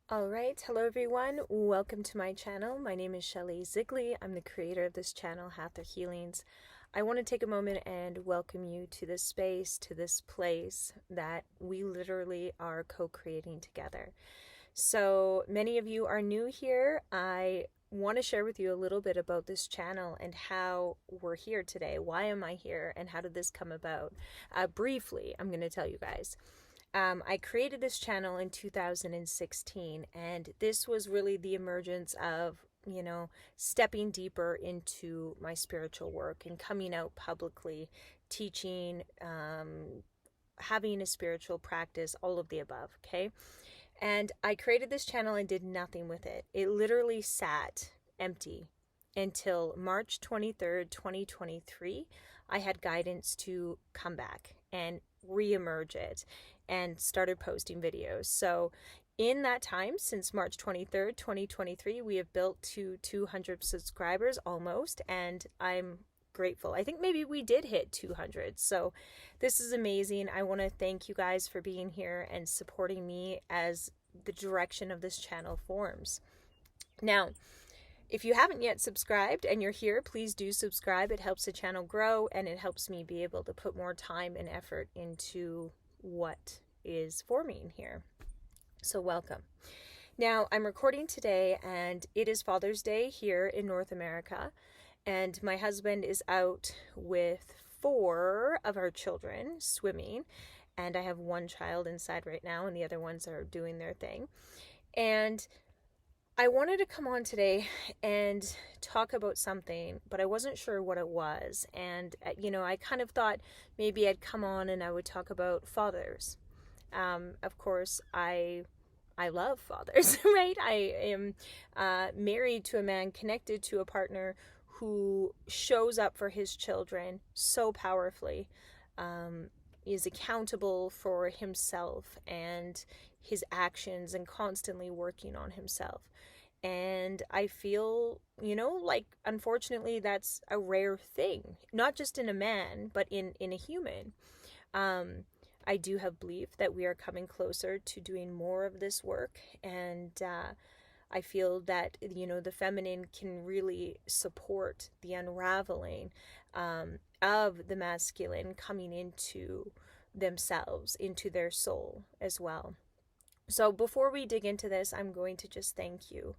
All right, hello everyone. Welcome to my channel. My name is Shelly Zigley. I'm the creator of this channel, Hather Healings. I want to take a moment and welcome you to this space, to this place that we literally are co-creating together. So many of you are new here. I want to share with you a little bit about this channel and how we're here today. Why am I here and how did this come about? Briefly, I'm going to tell you guys. I created this channel in 2016, and this was really the emergence of, stepping deeper into my spiritual work and coming out publicly, teaching, having a spiritual practice, all of the above, okay? And I created this channel and did nothing with it. It literally sat empty until March 23rd, 2023. I had guidance to come back and re-emerge it and started posting videos. So in that time, since March 23rd, 2023, we have built to 200 subscribers almost, and I'm grateful. I think maybe we did hit 200. So this is amazing. I want to thank you guys for being here and supporting me as the direction of this channel forms. Now, if you haven't yet subscribed and you're here, please do subscribe. It helps the channel grow and it helps me be able to put more time and effort into what is forming here. So welcome. Now, I'm recording today and it is Father's Day here in North America, and my husband is out with 4 of our children swimming, and I have 1 child inside right now and the other ones are doing their thing. And I wanted to come on today and talk about something, but I wasn't sure what it was. And, I kind of thought maybe I'd come on and I would talk about fathers. Of course, I love fathers, right? I am married to a man, connected to a partner who shows up for his children so powerfully, is accountable for himself and his actions and constantly working on himself. And I feel, like unfortunately that's a rare thing, not just in a man, but in a human. I do have belief that we are coming closer to doing more of this work, and I feel that, the feminine can really support the unraveling of the masculine coming into themselves, into their soul as well. So before we dig into this, I'm going to just thank you.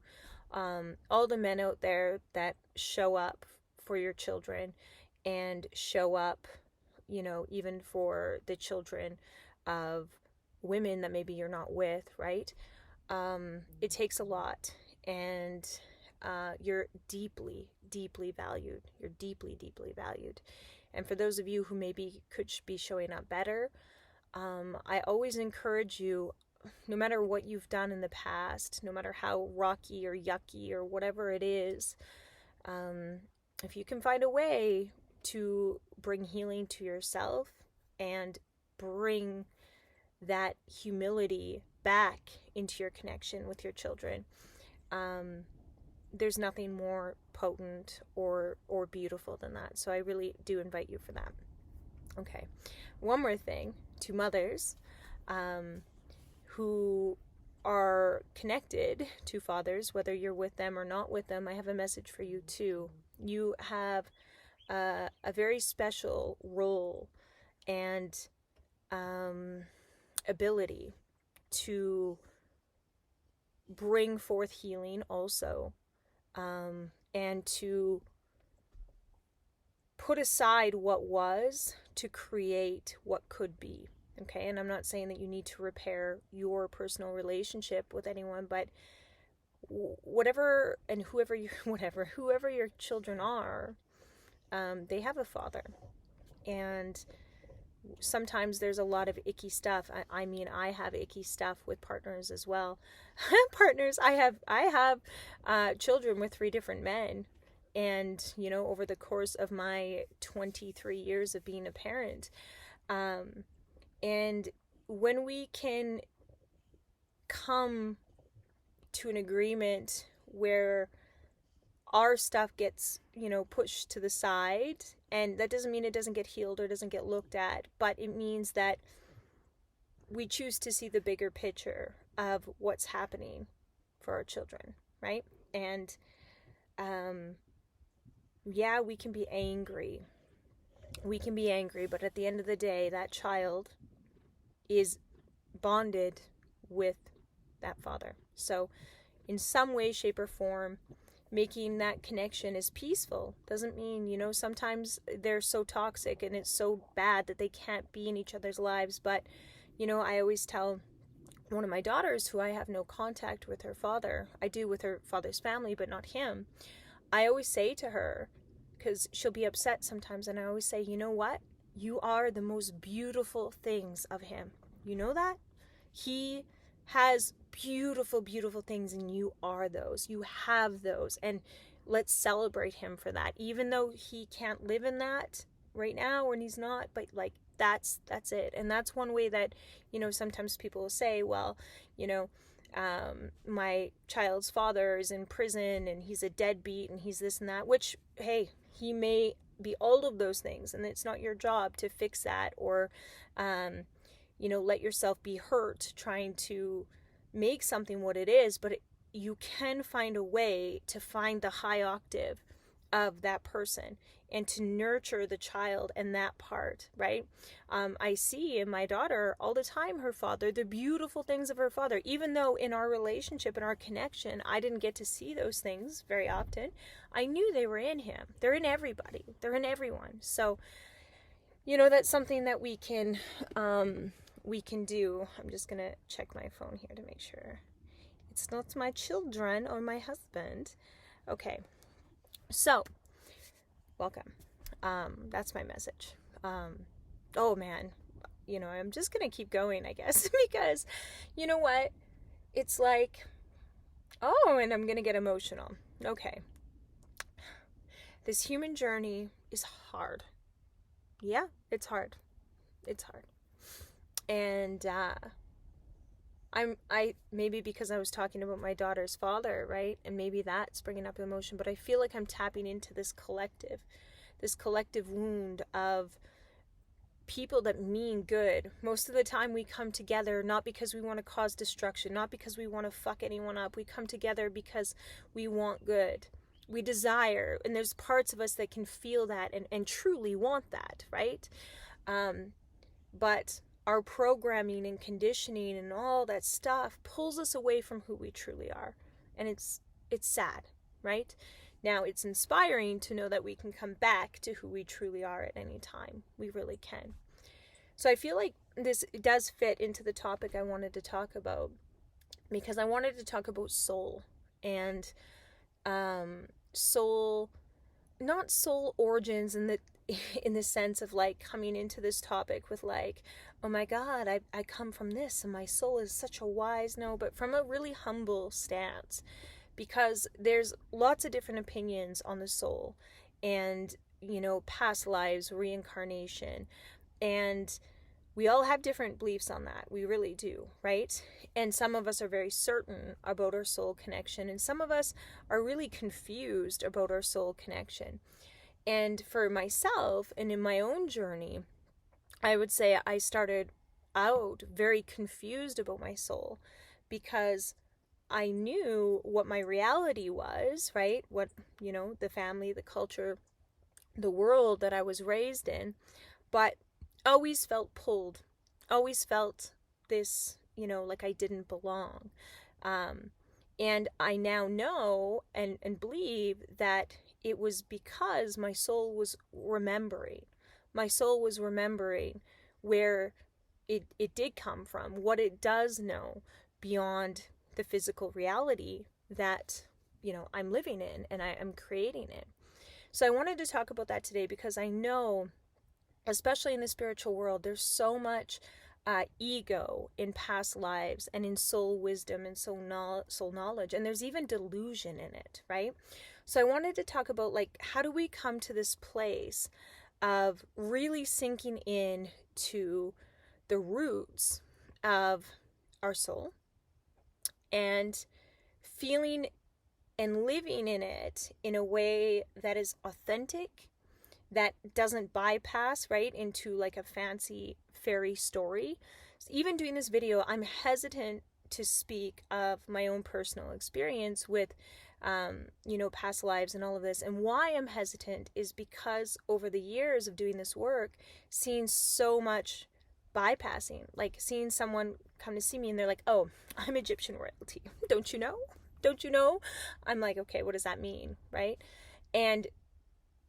All the men out there that show up for your children and show up, even for the children of women that maybe you're not with, right? It takes a lot, and you're deeply, deeply valued. You're deeply, deeply valued. And for those of you who maybe could be showing up better, I always encourage you, no matter what you've done in the past, no matter how rocky or yucky or whatever it is, if you can find a way to bring healing to yourself and bring that humility back into your connection with your children, there's nothing more potent or beautiful than that. So I really do invite you for that. Okay, one more thing to mothers who are connected to fathers, whether you're with them or not with them. I have a message for you too. You have a very special role and ability to bring forth healing also, and to put aside what was to create what could be. Okay, and I'm not saying that you need to repair your personal relationship with anyone, but whatever and whoever your children are, they have a father. And sometimes there's a lot of icky stuff. I mean, I have icky stuff with partners as well. Partners, I have children with 3 different men. And, over the course of my 23 years of being a parent, and when we can come to an agreement where our stuff gets, pushed to the side, and that doesn't mean it doesn't get healed or doesn't get looked at, but it means that we choose to see the bigger picture of what's happening. for our children, right? And yeah, we can be angry. We can be angry, but at the end of the day, that child is bonded with that father. So in some way, shape, or form, making that connection is peaceful. Doesn't mean, sometimes they're so toxic and it's so bad that they can't be in each other's lives. But, I always tell one of my daughters, who I have no contact with her father, I do with her father's family, but not him. I always say to her, because she'll be upset sometimes, and I always say, you know what? You are the most beautiful things of him. You know that? He has beautiful, beautiful things, and you are those. You have those, and let's celebrate him for that. Even though he can't live in that right now, and he's not, but like that's it. And that's one way that, sometimes people will say, well, my child's father is in prison and he's a deadbeat and he's this and that, which, hey, he may be all of those things, and it's not your job to fix that or, let yourself be hurt trying to make something what it is. But you can find a way to find the high octave of that person and to nurture the child and that part, right? I see in my daughter all the time her father, the beautiful things of her father, even though in our relationship and our connection, I didn't get to see those things very often. I knew they were in him. They're in everybody. They're in everyone. So, that's something that we can do. I'm just going to check my phone here to make sure it's not my children or my husband. Okay. So, welcome. That's my message. Oh man, I'm just gonna keep going, I guess, because you know what? It's like, oh, and I'm gonna get emotional. Okay. This human journey is hard. Yeah, it's hard. It's hard. And I maybe because I was talking about my daughter's father, right? And maybe that's bringing up emotion, but I feel like I'm tapping into this collective wound of people that mean good. Most of the time we come together not because we want to cause destruction, not because we want to fuck anyone up. We come together because we want good. We desire, and there's parts of us that can feel that and truly want that, right? But our programming and conditioning and all that stuff pulls us away from who we truly are. And it's sad, right? Now, it's inspiring to know that we can come back to who we truly are at any time. We really can. So I feel like this does fit into the topic I wanted to talk about, because I wanted to talk about soul and soul, not soul origins in the sense of like coming into this topic with like, oh my God, I come from this and my soul is such a wise, no, but from a really humble stance, because there's lots of different opinions on the soul and, past lives, reincarnation, and we all have different beliefs on that. We really do, right? And some of us are very certain about our soul connection, and some of us are really confused about our soul connection. And for myself and in my own journey, I would say I started out very confused about my soul, because I knew what my reality was, right? What, the family, the culture, the world that I was raised in, but always felt pulled, always felt this, like I didn't belong. And I now know and believe that it was because my soul was remembering. My soul was remembering where it did come from, what it does know beyond the physical reality that, I'm living in and I am creating it. So I wanted to talk about that today, because I know, especially in the spiritual world, there's so much ego in past lives and in soul wisdom and soul knowledge, and there's even delusion in it, right? So I wanted to talk about, like, how do we come to this place of really sinking in to the roots of our soul and feeling and living in it in a way that is authentic, that doesn't bypass right into like a fancy fairy story. So even doing this video, I'm hesitant to speak of my own personal experience with, past lives and all of this. And why I'm hesitant is because over the years of doing this work, seeing so much bypassing, like seeing someone come to see me and they're like, oh, I'm Egyptian royalty. Don't you know? Don't you know? I'm like, okay, what does that mean? Right? And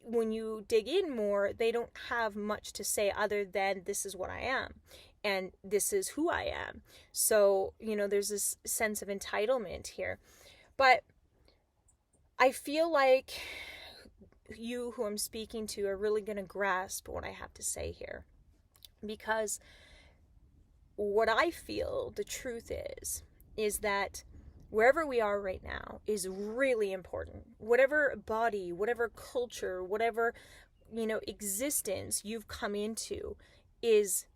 when you dig in more, they don't have much to say other than this is what I am and this is who I am. So, there's this sense of entitlement here. But I feel like you who I'm speaking to are really going to grasp what I have to say here. Because what I feel the truth is that wherever we are right now is really important. Whatever body, whatever culture, whatever, existence you've come into is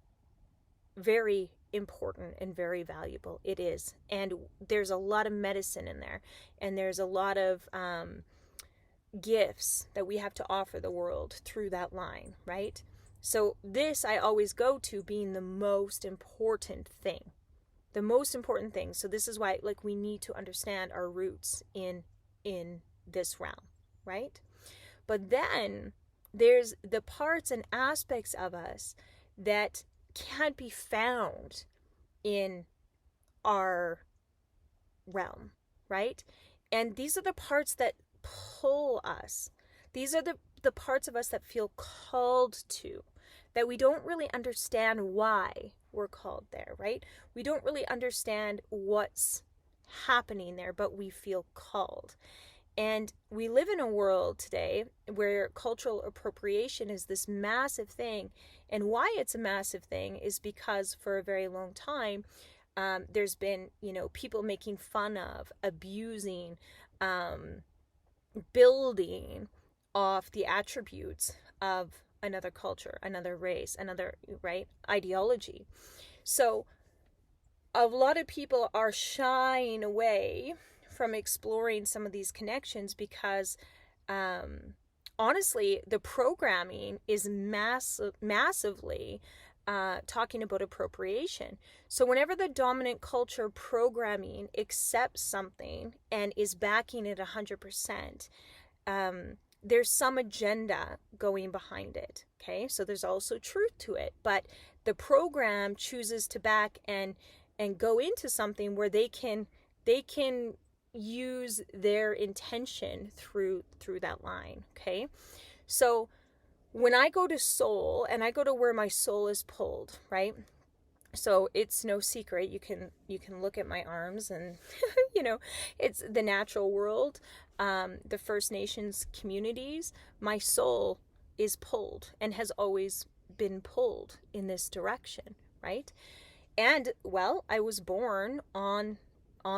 very important and very valuable. It is. And there's a lot of medicine in there. And there's a lot of gifts that we have to offer the world through that line, right? So this I always go to being the most important thing. The most important thing. So this is why we need to understand our roots in this realm, right? But then there's the parts and aspects of us that can't be found in our realm, right? And these are the parts that pull us. These are the parts of us that feel called to, that we don't really understand why we're called there, right? We don't really understand what's happening there, but we feel called. And we live in a world today where cultural appropriation is this massive thing. And why it's a massive thing is because for a very long time, there's been, people making fun of, abusing, building off the attributes of another culture, another race, another, right, ideology. So a lot of people are shying away from exploring some of these connections because honestly, the programming is massively talking about appropriation. So whenever the dominant culture programming accepts something and is backing it 100%, there's some agenda going behind it. Okay, so there's also truth to it, but the program chooses to back and go into something where they can use their intention through that line. Okay, so when I go to soul and I go to where my soul is pulled, right? So it's no secret. You can look at my arms and it's the natural world, the First Nations communities. My soul is pulled and has always been pulled in this direction, right? And well, I was born on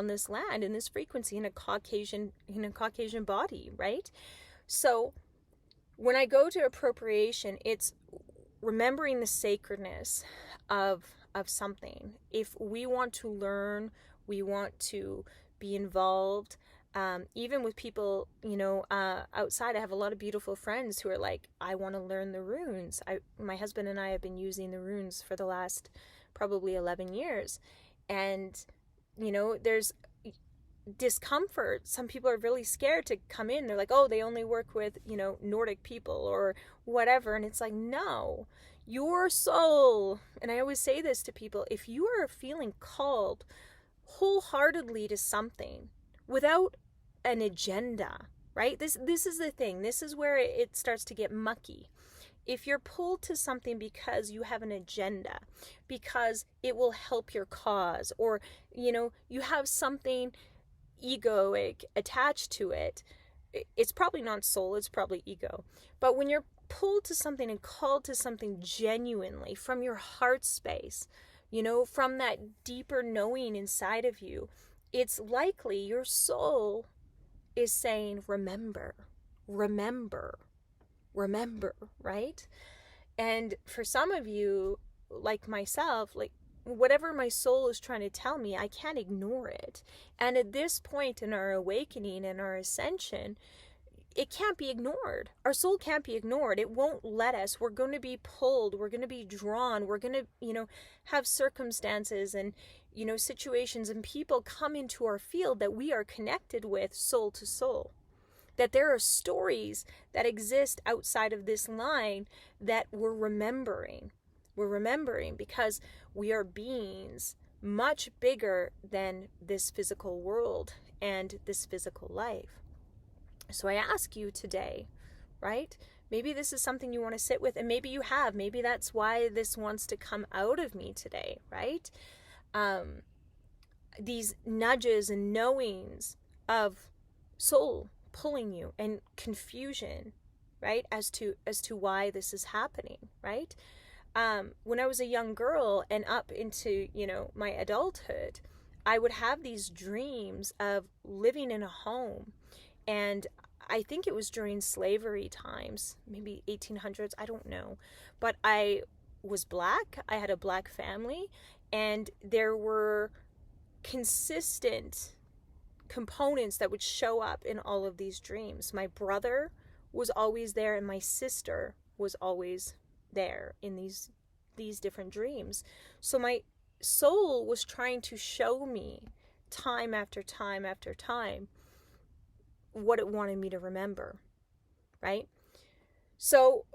this land, in this frequency, in a Caucasian body, right? So when I go to appropriation, it's remembering the sacredness of something. If we want to learn, we want to be involved, even with people, outside. I have a lot of beautiful friends who are like, I want to learn the runes. My husband and I have been using the runes for the last probably 11 years. And, there's discomfort. Some people are really scared to come in. They're like, oh, they only work with, Nordic people or whatever. And it's like, no, your soul. And I always say this to people, if you are feeling called wholeheartedly to something without an agenda, right? This is the thing. This is where it starts to get mucky. If you're pulled to something because you have an agenda, because it will help your cause, or, you have something egoic attached to it, it's probably not soul, it's probably ego. But when you're pulled to something and called to something genuinely from your heart space, from that deeper knowing inside of you, it's likely your soul is saying, remember, right? And for some of you, like myself, whatever my soul is trying to tell me, I can't ignore it. And at this point in our awakening and our ascension, it can't be ignored. Our soul can't be ignored. It won't let us. We're going to be pulled. We're going to be drawn. We're going to, have circumstances and, situations and people come into our field that we are connected with soul to soul. That there are stories that exist outside of this line that we're remembering. We're remembering because we are beings much bigger than this physical world and this physical life. So I ask you today, right? Maybe this is something you want to sit with, and maybe you have. Maybe that's why this wants to come out of me today, right? These nudges and knowings of soul pulling you, and confusion, right, as to why this is happening, right? When I was a young girl and up into my adulthood, I would have these dreams of living in a home, and I think it was during slavery times, maybe 1800s, I don't know, but I was Black, I had a Black family, and there were consistent components that would show up in all of these dreams. My brother was always there, and my sister was always there in these different dreams. So my soul was trying to show me time after time after time what it wanted me to remember, right? So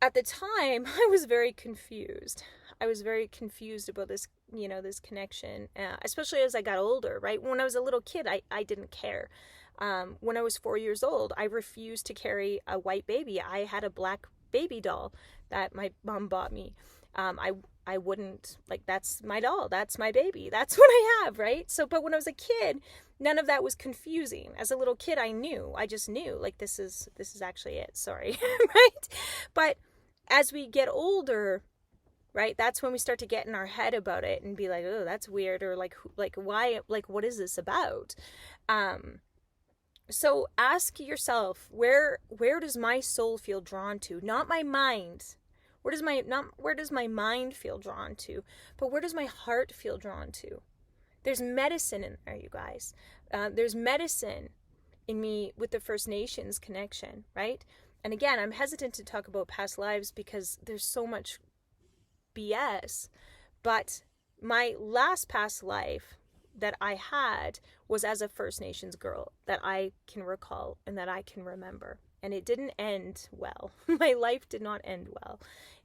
at the time, I was very confused. I was very confused about this, this connection, especially as I got older, right? When I was a little kid, I didn't care. When I was 4 years old, I refused to carry a white baby. I had a Black baby doll that my mom bought me. I wouldn't, that's my doll, that's my baby, that's what I have, right? So, but when I was a kid, none of that was confusing. As a little kid, I just knew, this is actually it, sorry, right? But as we get older, right, that's when we start to get in our head about it and be like, oh, that's weird, or why, what is this about? So ask yourself, where does my soul feel drawn to? Not my mind. Where does my mind feel drawn to? But where does my heart feel drawn to? There's medicine in there, you guys. There's medicine in me with the First Nations connection, right? And again, I'm hesitant to talk about past lives because there's so much BS. But my last past life that I had was as a First Nations girl that I can recall and that I can remember. And it didn't end well. My life did not end well.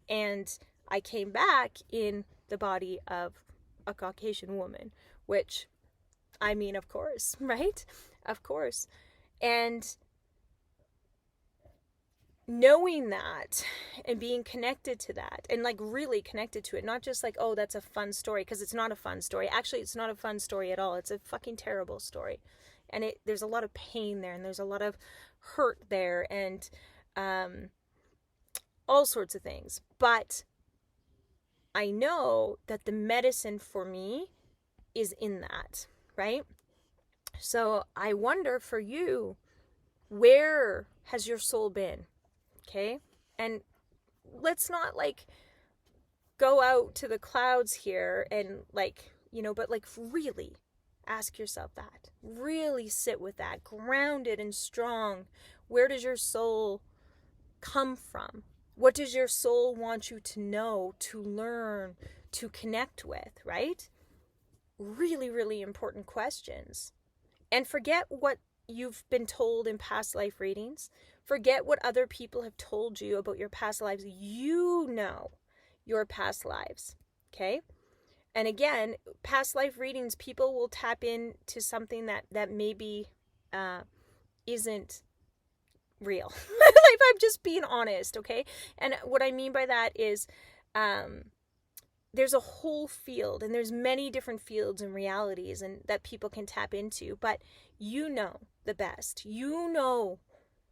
And I came back in the body of a Caucasian woman, which, I mean, of course, right? Of course. And knowing that and being connected to that and really connected to it, not just oh, that's a fun story, because it's not a fun story. Actually, it's not a fun story at all. It's a fucking terrible story. And there's a lot of pain there, and there's a lot of hurt there, and all sorts of things. But I know that the medicine for me is in that, right? So I wonder for you, where has your soul been? Okay? And let's not go out to the clouds here and but really ask yourself that. Really sit with that, grounded and strong. Where does your soul come from? What does your soul want you to know, to learn, to connect with, right? Really, really important questions. And forget what you've been told in past life readings. Forget what other people have told you about your past lives. You know your past lives, okay? And again, past life readings, people will tap into something that maybe isn't real. I'm just being honest, okay? And what I mean by that is there's a whole field, and there's many different fields and realities and that people can tap into, but you know the best. You know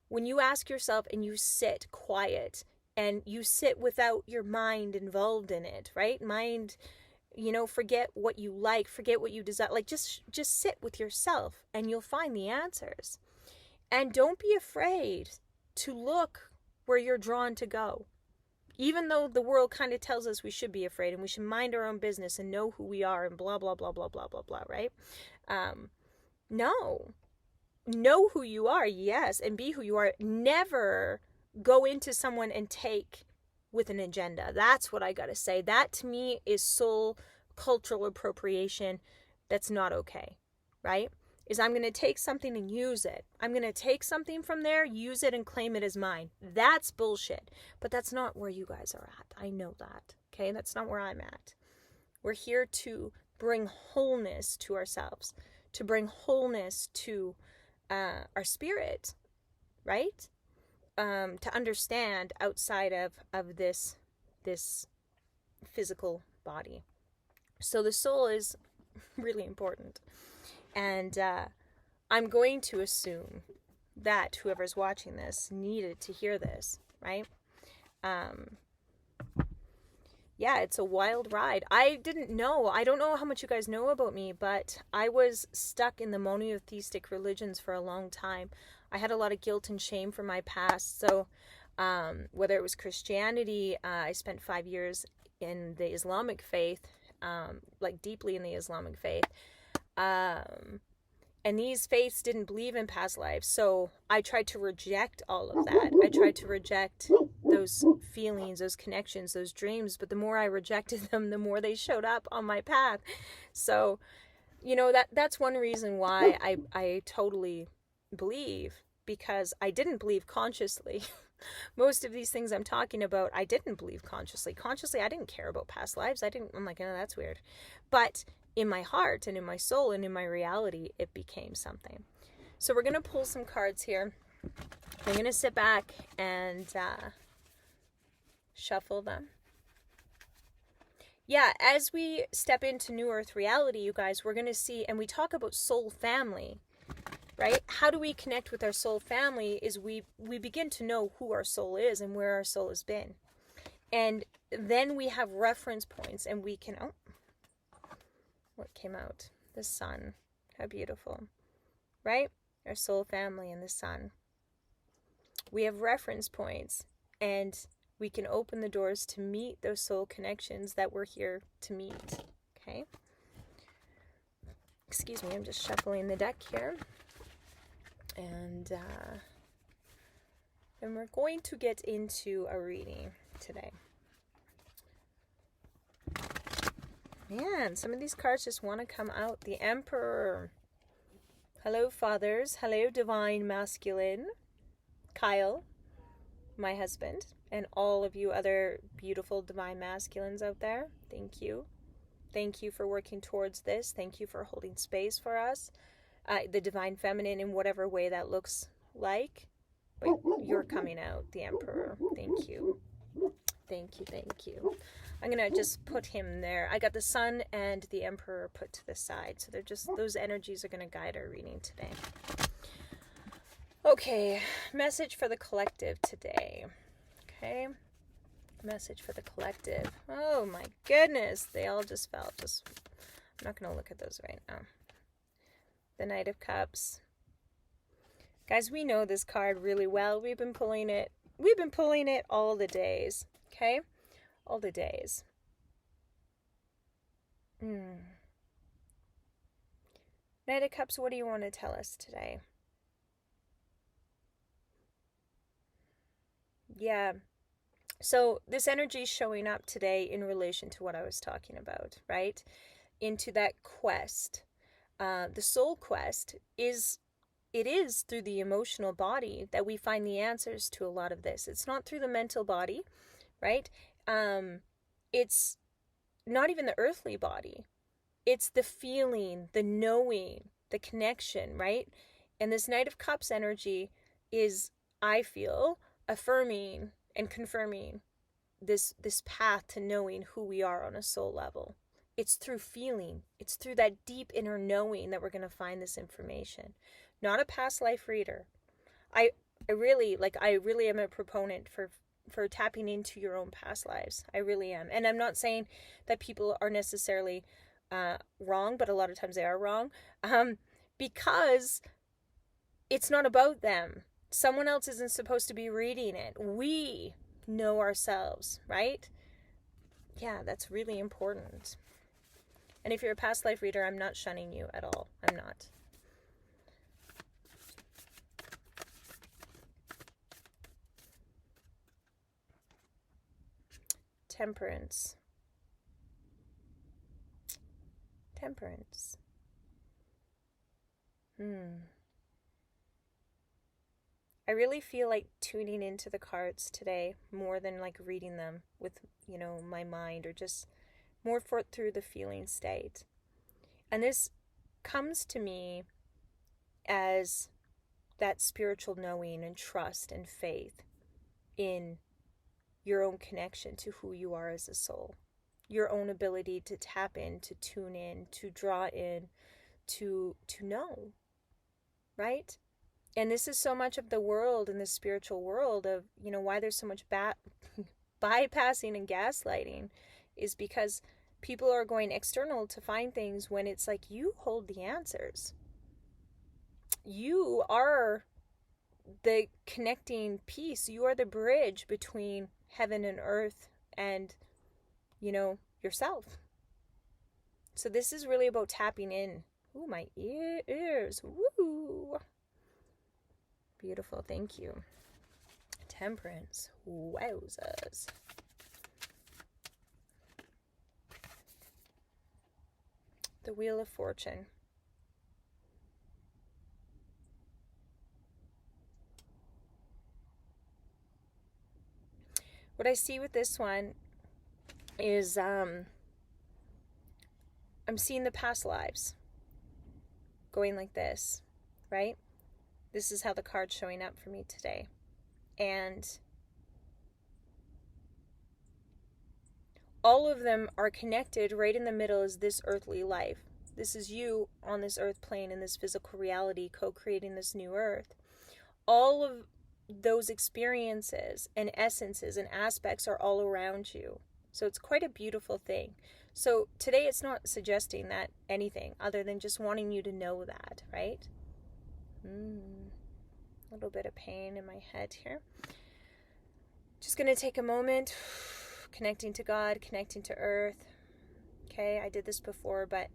when you ask yourself and you sit quiet and you sit without your mind involved in it, right? Mind, forget what you like, forget what you desire, just sit with yourself and you'll find the answers. And don't be afraid to look where you're drawn to go. Even though the world kind of tells us we should be afraid and we should mind our own business and know who we are and blah, blah, blah, blah, blah, blah, blah, right? No. Know who you are, yes, and be who you are. Never go into someone and take with an agenda. That's what I gotta say. That to me is soul cultural appropriation. That's not okay, right? Is I'm going to take something and use it. I'm going to take something from there, use it, and claim it as mine. That's bullshit. But that's not where you guys are at. I know that. Okay? That's not where I'm at. We're here to bring wholeness to ourselves, to bring wholeness to our spirit, right? To understand outside of this physical body. So the soul is really important. And I'm going to assume that whoever's watching this needed to hear this, right? Yeah, it's a wild ride. I don't know how much you guys know about me, but I was stuck in the monotheistic religions for a long time. I had a lot of guilt and shame from my past. So whether it was Christianity, I spent 5 years in the Islamic faith, like deeply in the Islamic faith. And these faiths didn't believe in past lives. So I tried to reject all of that. I tried to reject those feelings, those connections, those dreams. But the more I rejected them, the more they showed up on my path. So, you know, that's one reason why I totally believe, because I didn't believe consciously. Most of these things I'm talking about, I didn't believe consciously. Consciously, I didn't care about past lives. I'm like, oh, that's weird. But in my heart and in my soul and in my reality, it became something. So we're going to pull some cards here. I'm going to sit back and shuffle them. Yeah, as we step into New Earth reality, you guys, we're going to see, and we talk about soul family, right? How do we connect with our soul family is we begin to know who our soul is and where our soul has been. And then we have reference points, and we can, what came out? The sun. How beautiful, right? Our soul family and the sun. We have reference points, and we can open the doors to meet those soul connections that we're here to meet, okay? Excuse me, I'm just shuffling the deck here. And we're going to get into a reading today. Man, some of these cards just want to come out. The Emperor. Hello, fathers. Hello, divine masculine. Kyle, my husband, and all of you other beautiful divine masculines out there. Thank you. Thank you for working towards this. Thank you for holding space for us. The divine feminine in whatever way that looks like. But you're coming out, the Emperor. Thank you. Thank you, thank you. I'm going to just put him there. I got the Sun and the Emperor put to the side. So they're just, those energies are going to guide our reading today. Okay, message for the collective today. Okay, message for the collective. Oh my goodness, they all just fell. I'm not going to look at those right now. The Knight of Cups. Guys, we know this card really well. We've been pulling it all the days. Okay? All the days. Knight of Cups, what do you want to tell us today? Yeah. So this energy is showing up today in relation to what I was talking about, right? Into that quest. The soul quest is through the emotional body that we find the answers to a lot of this. It's not through the mental body, right? It's not even the earthly body. It's the feeling, the knowing, the connection, right? And this Knight of Cups energy is, I feel, affirming and confirming this path to knowing who we are on a soul level. It's through feeling. It's through that deep inner knowing that we're going to find this information. Not a past life reader. I really am a proponent for tapping into your own past lives. I really am. And I'm not saying that people are necessarily wrong, but a lot of times they are wrong. Because it's not about them. Someone else isn't supposed to be reading it. We know ourselves, right? Yeah, that's really important. And if you're a past life reader, I'm not shunning you at all. I'm not. Temperance. Temperance. I really feel like tuning into the cards today more than like reading them with, my mind, or just more through the feeling state. And this comes to me as that spiritual knowing and trust and faith in your own connection to who you are as a soul, your own ability to tap in, to tune in, to draw in, to know, right? And this is so much of the world, in the spiritual world, of, why there's so much bypassing and gaslighting, is because people are going external to find things when it's like, you hold the answers. You are the connecting piece. You are the bridge between heaven and earth and, yourself. So this is really about tapping in. Ooh, my ears. Woo! Beautiful. Thank you. Temperance. Wowzers. The Wheel of Fortune. What I see with this one is I'm seeing the past lives going like this, right? This is how the card's showing up for me today. And all of them are connected. Right in the middle is this earthly life. This is you on this earth plane, in this physical reality, co-creating this new earth. All of those experiences and essences and aspects are all around you. So it's quite a beautiful thing. So today it's not suggesting that anything other than just wanting you to know that, right? A little bit of pain in my head here. Just going to take a moment, connecting to God, connecting to earth. Okay, I did this before, but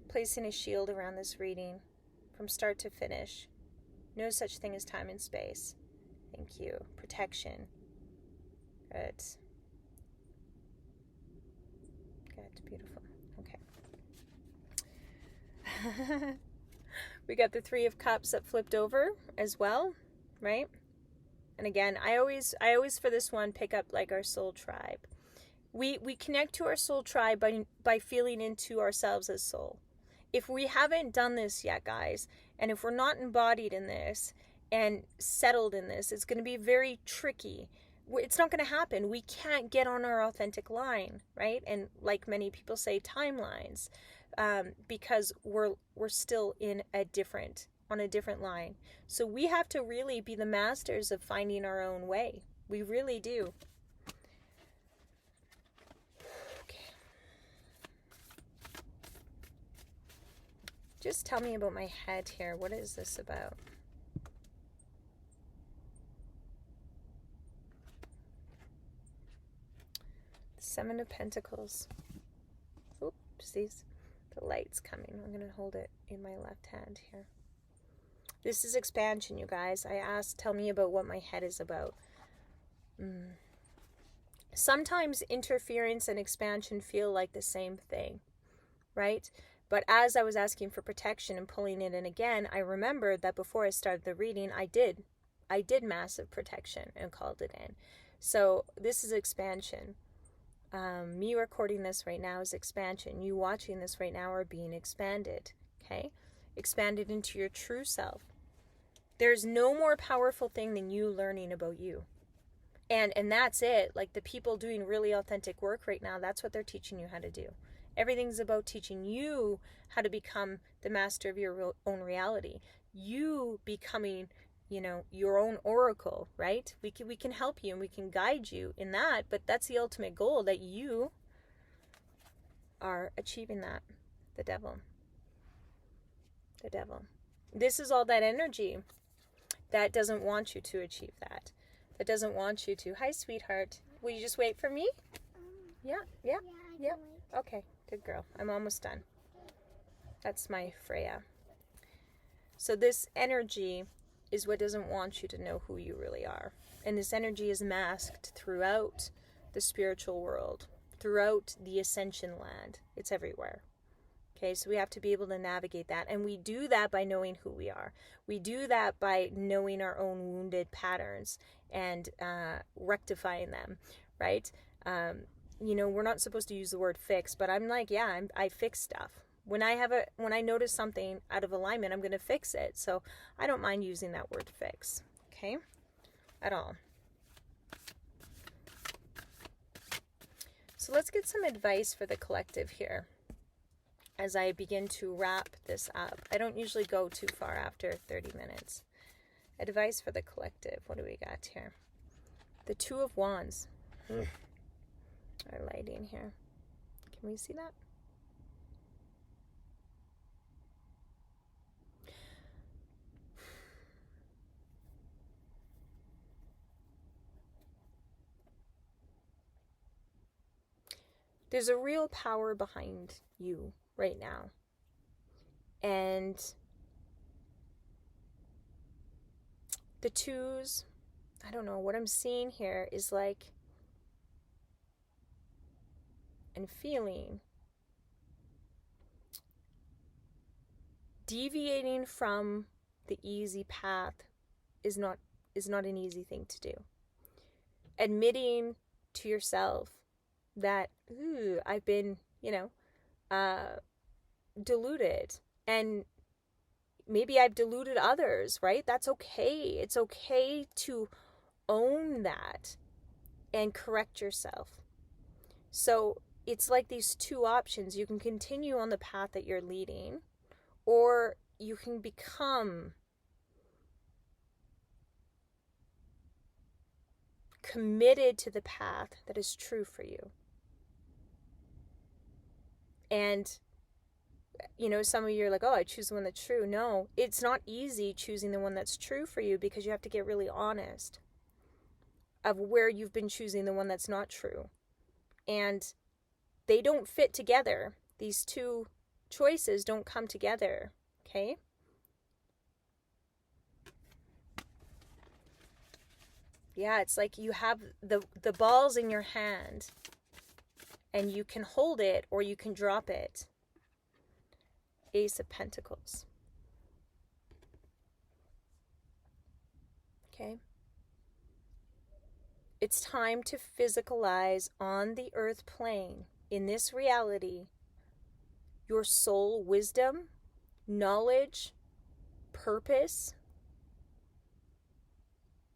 placing a shield around this reading from start to finish. No such thing as time and space. Thank you. Protection. Good. Good. Beautiful. Okay. We got the Three of Cups that flipped over as well, right? And again, I always for this one pick up like our soul tribe. We connect to our soul tribe by feeling into ourselves as soul. If we haven't done this yet, guys, and if we're not embodied in this and settled in this, it's going to be very tricky. It's not going to happen. We can't get on our authentic line, right? And like many people say, timelines, because we're still on a different line. So we have to really be the masters of finding our own way. We really do. Just tell me about my head here. What is this about? Seven of Pentacles. Oopsies. The light's coming. I'm going to hold it in my left hand here. This is expansion, you guys. I asked, tell me about what my head is about. Sometimes interference and expansion feel like the same thing, right? But as I was asking for protection and pulling it in again, I remembered that before I started the reading, I did massive protection and called it in. So this is expansion. Me recording this right now is expansion. You watching this right now are being expanded, okay? Expanded into your true self. There's no more powerful thing than you learning about you. And that's it. Like the people doing really authentic work right now, that's what they're teaching you how to do. Everything's about teaching you how to become the master of your own reality. You becoming, your own oracle, right? We can help you and we can guide you in that, but that's the ultimate goal, that you are achieving that. The devil. This is all that energy that doesn't want you to achieve that. That doesn't want you to. Hi, sweetheart. Will you just wait for me? Yeah. Okay, good girl. I'm almost done. That's my Freya. So this energy is what doesn't want you to know who you really are. And this energy is masked throughout the spiritual world, throughout the ascension land. It's everywhere. Okay, so we have to be able to navigate that. And we do that by knowing who we are. We do that by knowing our own wounded patterns and rectifying them, right? We're not supposed to use the word fix, but I'm like, yeah, I fix stuff. When I notice something out of alignment, I'm going to fix it. So I don't mind using that word fix, okay? At all. So let's get some advice for the collective here as I begin to wrap this up. I don't usually go too far after 30 minutes. Advice for the collective. What do we got here? The Two of Wands. Our lighting here. Can we see that? There's a real power behind you right now. And the twos, I don't know, what I'm seeing here is like, and feeling, deviating from the easy path is not an easy thing to do. Admitting to yourself that, I've been, deluded, and maybe I've deluded others, right? That's okay. It's okay to own that and correct yourself. So it's like these two options. You can continue on the path that you're leading, or you can become committed to the path that is true for you. And, some of you are like, oh, I choose the one that's true. No, it's not easy choosing the one that's true for you, because you have to get really honest of where you've been choosing the one that's not true. And they don't fit together. These two choices don't come together, okay? Yeah, it's like you have the balls in your hand, and you can hold it or you can drop it. Ace of Pentacles. Okay. It's time to physicalize on the earth plane, in this reality, your soul wisdom, knowledge, purpose.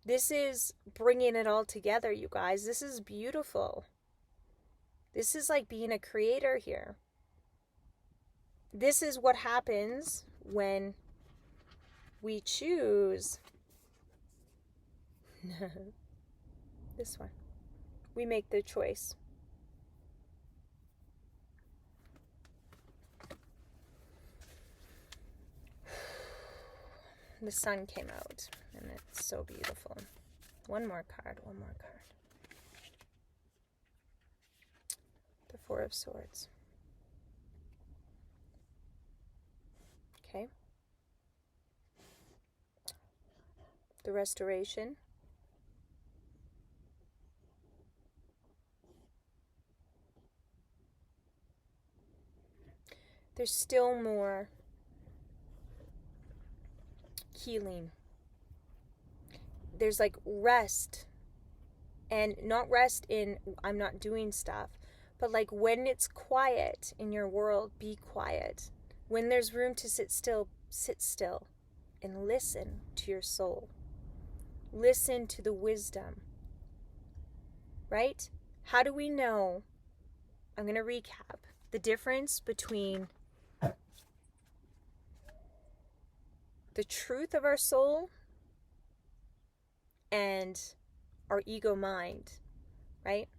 This is bringing it all together, you guys. This is beautiful. This is like being a creator here. This is what happens when we choose this one. We make the choice. The sun came out, and it's so beautiful. One more card. The Four of Swords. Okay. The Restoration. There's still more healing. There's like rest, and not rest in I'm not doing stuff, but like when it's quiet in your world, be quiet. When there's room to sit still and listen to your soul. Listen to the wisdom, right? How do we know? I'm going to recap the difference between the truth of our soul and our ego mind, right?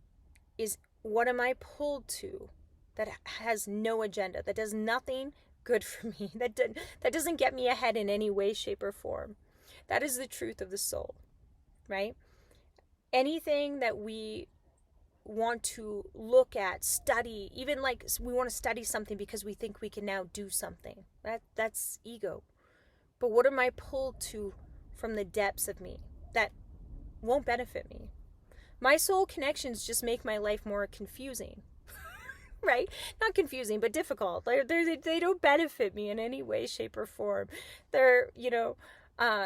Is what am I pulled to that has no agenda, that does nothing good for me, that doesn't get me ahead in any way, shape, or form. That is the truth of the soul, right? Anything that we want to look at, study, even like we want to study something because we think we can now do something, that's ego. But what am I pulled to from the depths of me that won't benefit me. My soul connections just make my life more confusing. Right? Not confusing, but difficult. They don't benefit me in any way, shape, or form. They're,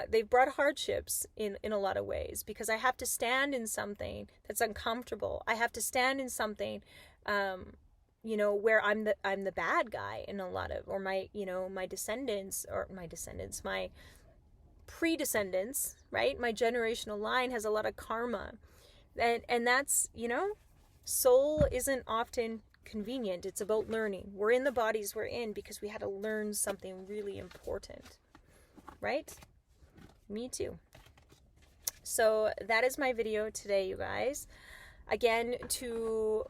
they've brought hardships in a lot of ways, because I have to stand in something that's uncomfortable. I have to stand in something, where I'm the bad guy in a lot of, or my predescendants, right? My generational line has a lot of karma. And that's, soul isn't often convenient. It's about learning. We're in the bodies we're in because we had to learn something really important, right? Me too. So that is my video today, you guys. Again, to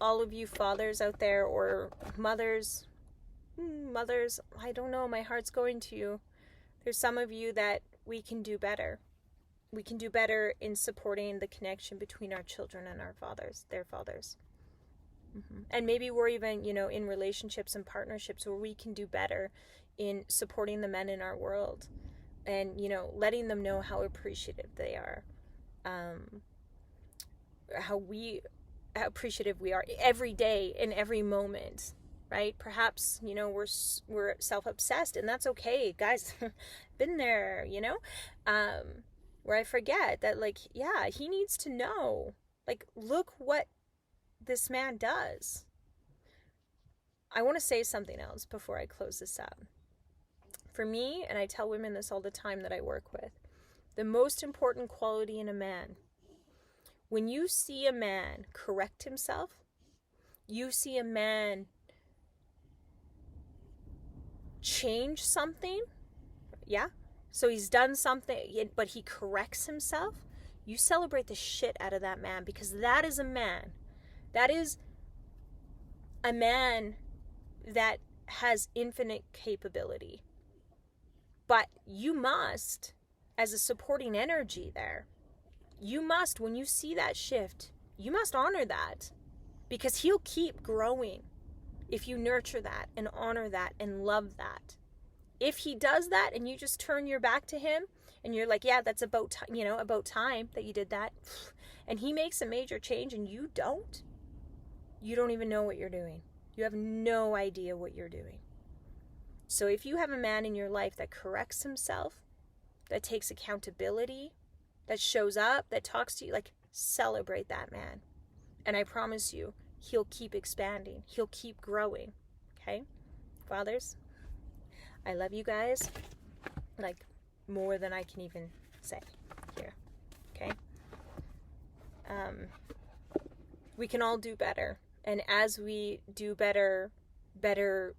all of you fathers out there, or mothers, I don't know, my heart's going to you. There's some of you that we can do better. We can do better in supporting the connection between our children and our fathers, their fathers. And maybe we're even, in relationships and partnerships where we can do better in supporting the men in our world, and, letting them know how appreciative they are, how appreciative we are every day, in every moment, right? Perhaps, we're self-obsessed, and that's okay, guys. Been there, where I forget that, he needs to know, look what this man does. I want to say something else before I close this out. For me, and I tell women this all the time that I work with, the most important quality in a man, when you see a man correct himself, you see a man change something, yeah? So he's done something, but he corrects himself, you celebrate the shit out of that man, because that is a man. That is a man that has infinite capability. But you must, as a supporting energy there, you must, when you see that shift, you must honor that, because he'll keep growing if you nurture that and honor that and love that. If he does that and you just turn your back to him and you're like, yeah, that's about time that you did that, and he makes a major change and you don't even know what you're doing. You have no idea what you're doing. So if you have a man in your life that corrects himself, that takes accountability, that shows up, that talks to you, celebrate that man. And I promise you, he'll keep expanding. He'll keep growing. Okay? Fathers, I love you guys, more than I can even say here. Okay? We can all do better. And as we do better, better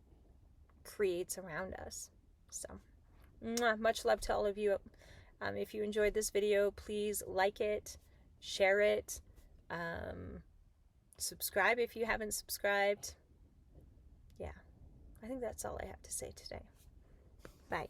creates around us. So, much love to all of you. If you enjoyed this video, please like it, share it, subscribe if you haven't subscribed. Yeah, I think that's all I have to say today. Bye.